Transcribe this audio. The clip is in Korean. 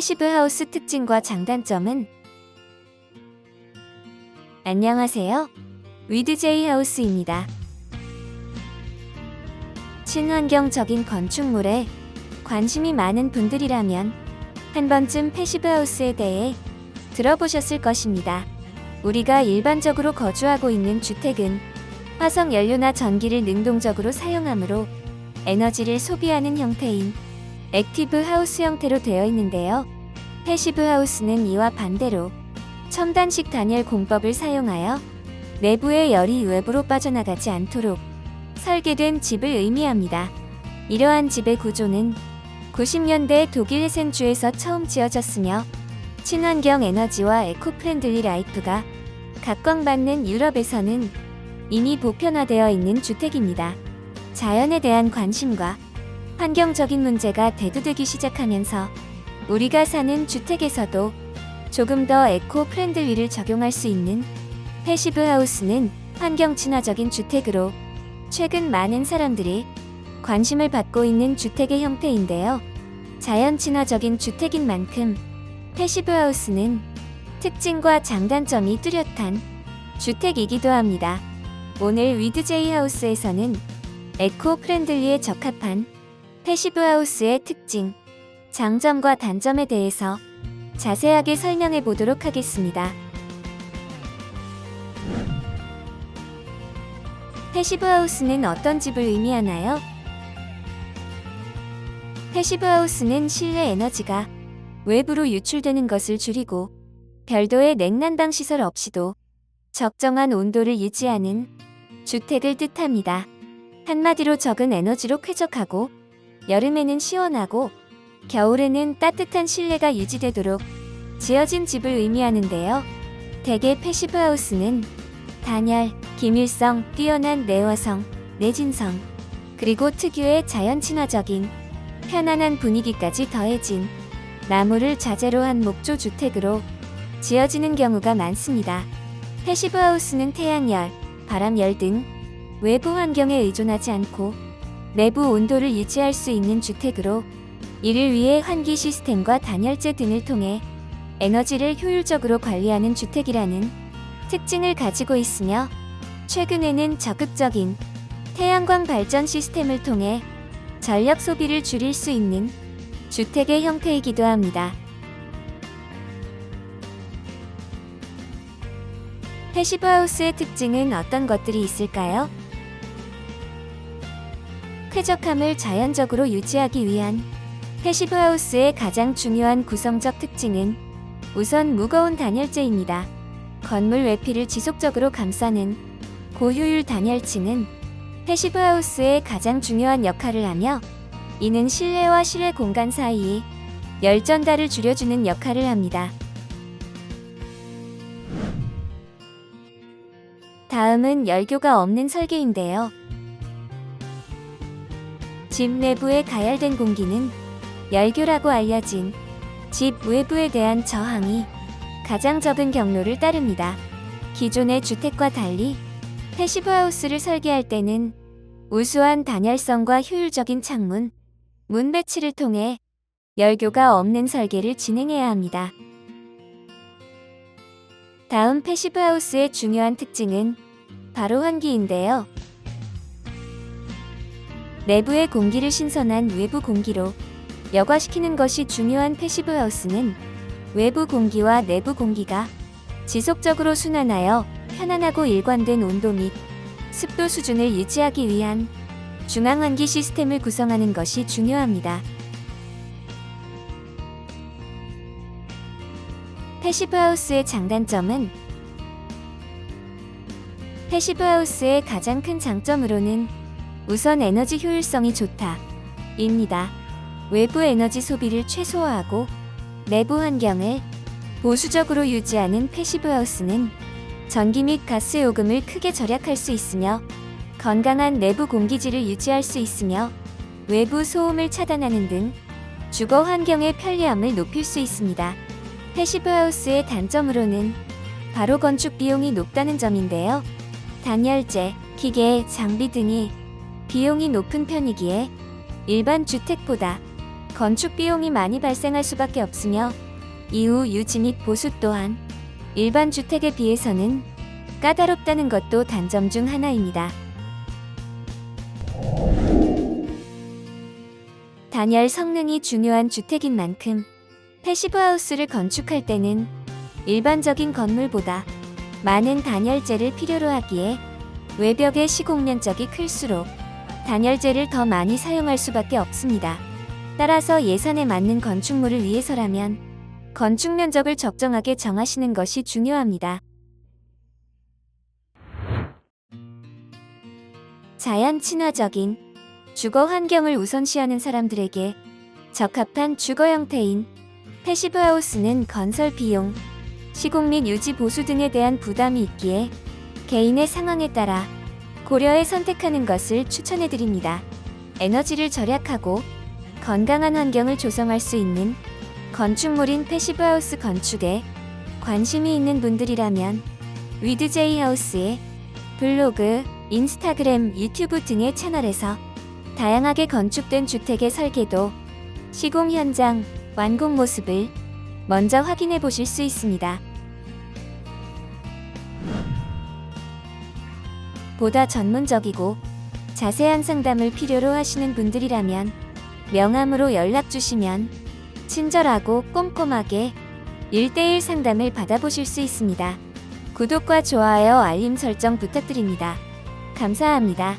패시브 하우스 특징과 장단점은? 안녕하세요. 위드제이 하우스입니다. 친환경적인 건축물에 관심이 많은 분들이라면 한 번쯤 패시브 하우스에 대해 들어보셨을 것입니다. 우리가 일반적으로 거주하고 있는 주택은 화석 연료나 전기를 능동적으로 사용하므로 에너지를 소비하는 형태인 액티브 하우스 형태로 되어 있는데요. 패시브 하우스는 이와 반대로 첨단식 단열 공법을 사용하여 내부의 열이 외부로 빠져나가지 않도록 설계된 집을 의미합니다. 이러한 집의 구조는 90년대 독일 헤센주에서 처음 지어졌으며 친환경 에너지와 에코프렌들리 라이프가 각광받는 유럽에서는 이미 보편화되어 있는 주택입니다. 자연에 대한 관심과 환경적인 문제가 대두되기 시작하면서 우리가 사는 주택에서도 조금 더 에코-프렌들리를 적용할 수 있는 패시브 하우스는 환경 친화적인 주택으로 최근 많은 사람들이 관심을 받고 있는 주택의 형태인데요. 자연 친화적인 주택인 만큼 패시브 하우스는 특징과 장단점이 뚜렷한 주택이기도 합니다. 오늘 위드제이 하우스에서는 에코-프렌들리에 적합한 패시브 하우스의 특징, 장점과 단점에 대해서 자세하게 설명해 보도록 하겠습니다. 패시브 하우스는 어떤 집을 의미하나요? 패시브 하우스는 실내 에너지가 외부로 유출되는 것을 줄이고 별도의 냉난방 시설 없이도 적정한 온도를 유지하는 주택을 뜻합니다. 한마디로 적은 에너지로 쾌적하고 여름에는 시원하고 겨울에는 따뜻한 실내가 유지되도록 지어진 집을 의미하는데요. 대개 패시브 하우스는 단열, 기밀성, 뛰어난 내화성, 내진성, 그리고 특유의 자연 친화적인 편안한 분위기까지 더해진 나무를 자재로 한 목조 주택으로 지어지는 경우가 많습니다. 패시브 하우스는 태양열, 바람열 등 외부 환경에 의존하지 않고 내부 온도를 유지할 수 있는 주택으로 이를 위해 환기 시스템과 단열재 등을 통해 에너지를 효율적으로 관리하는 주택이라는 특징을 가지고 있으며 최근에는 적극적인 태양광 발전 시스템을 통해 전력 소비를 줄일 수 있는 주택의 형태이기도 합니다. 패시브 하우스의 특징은 어떤 것들이 있을까요? 쾌적함을 자연적으로 유지하기 위한 패시브 하우스의 가장 중요한 구성적 특징은 우선 무거운 단열재입니다. 건물 외피를 지속적으로 감싸는 고효율 단열층은 패시브 하우스의 가장 중요한 역할을 하며 이는 실내와 실외 공간 사이에 열 전달을 줄여주는 역할을 합니다. 다음은 열교가 없는 설계인데요. 집 내부에 가열된 공기는 열교라고 알려진 집 외부에 대한 저항이 가장 적은 경로를 따릅니다. 기존의 주택과 달리 패시브 하우스를 설계할 때는 우수한 단열성과 효율적인 창문, 문 배치를 통해 열교가 없는 설계를 진행해야 합니다. 다음 패시브 하우스의 중요한 특징은 바로 환기인데요. 내부의 공기를 신선한 외부 공기로 여과시키는 것이 중요한 패시브 하우스는 외부 공기와 내부 공기가 지속적으로 순환하여 편안하고 일관된 온도 및 습도 수준을 유지하기 위한 중앙 환기 시스템을 구성하는 것이 중요합니다. 패시브 하우스의 장단점은? 패시브 하우스의 가장 큰 장점으로는 우선 에너지 효율성이 좋다 입니다. 외부 에너지 소비를 최소화하고 내부 환경을 보수적으로 유지하는 패시브 하우스는 전기 및 가스 요금을 크게 절약할 수 있으며 건강한 내부 공기질을 유지할 수 있으며 외부 소음을 차단하는 등 주거 환경의 편리함을 높일 수 있습니다. 패시브 하우스의 단점으로는 바로 건축 비용이 높다는 점인데요. 단열재, 기계, 장비 등이 비용이 높은 편이기에 일반 주택보다 건축 비용이 많이 발생할 수밖에 없으며 이후 유지 및 보수 또한 일반 주택에 비해서는 까다롭다는 것도 단점 중 하나입니다. 단열 성능이 중요한 주택인 만큼 패시브하우스를 건축할 때는 일반적인 건물보다 많은 단열재를 필요로 하기에 외벽의 시공 면적이 클수록 단열재를 더 많이 사용할 수밖에 없습니다. 따라서 예산에 맞는 건축물을 위해서라면 건축 면적을 적정하게 정하시는 것이 중요합니다. 자연 친화적인 주거 환경을 우선시하는 사람들에게 적합한 주거 형태인 패시브하우스는 건설 비용, 시공 및 유지 보수 등에 대한 부담이 있기에 개인의 상황에 따라 고려해 선택하는 것을 추천해드립니다. 에너지를 절약하고 건강한 환경을 조성할 수 있는 건축물인 패시브하우스 건축에 관심이 있는 분들이라면 위드제이하우스의 블로그, 인스타그램, 유튜브 등의 채널에서 다양하게 건축된 주택의 설계도, 시공 현장, 완공 모습을 먼저 확인해 보실 수 있습니다. 보다 전문적이고 자세한 상담을 필요로 하시는 분들이라면 명함으로 연락 주시면 친절하고 꼼꼼하게 1:1 상담을 받아보실 수 있습니다. 구독과 좋아요, 알림 설정 부탁드립니다. 감사합니다.